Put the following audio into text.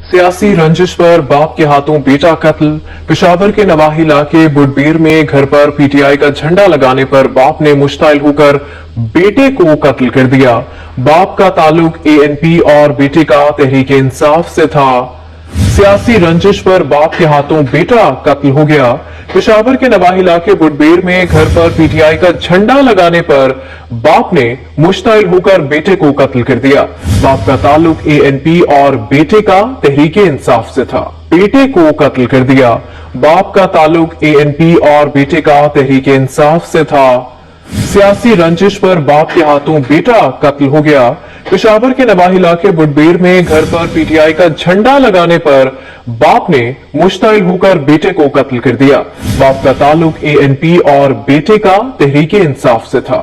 सियासी रंजिश पर बाप के हाथों बेटा कत्ल। पेशावर के नवाही इलाके बुडबीर में घर पर पीटीआई का झंडा लगाने पर बाप ने मुश्ताइल होकर बेटे को कत्ल कर दिया। बाप का ताल्लुक एएनपी और बेटे का तहरीक इंसाफ से था। सियासी रंजिश पर बाप के हाथों बेटा कत्ल हो गया। पेशावर के नवाही इलाके बुडबीर में घर पर पीटीआई का झंडा लगाने पर बाप ने मुश्ताइल होकर बेटे को कत्ल कर दिया। बाप का ताल्लुक एएनपी और बेटे का तहरीक इंसाफ से था। बेटे को कत्ल कर दिया। बाप का ताल्लुक एएनपी और बेटे का तहरीक इंसाफ से था। सियासी रंजिश पर बाप के हाथों बेटा कत्ल हो गया। पेशावर के नवाही इलाके बुडबीर में घर पर पीटीआई का झंडा लगाने पर बाप ने मुश्ताइल होकर बेटे को कत्ल कर दिया। बाप का ताल्लुक एएनपी और बेटे का तहरीक इंसाफ से था।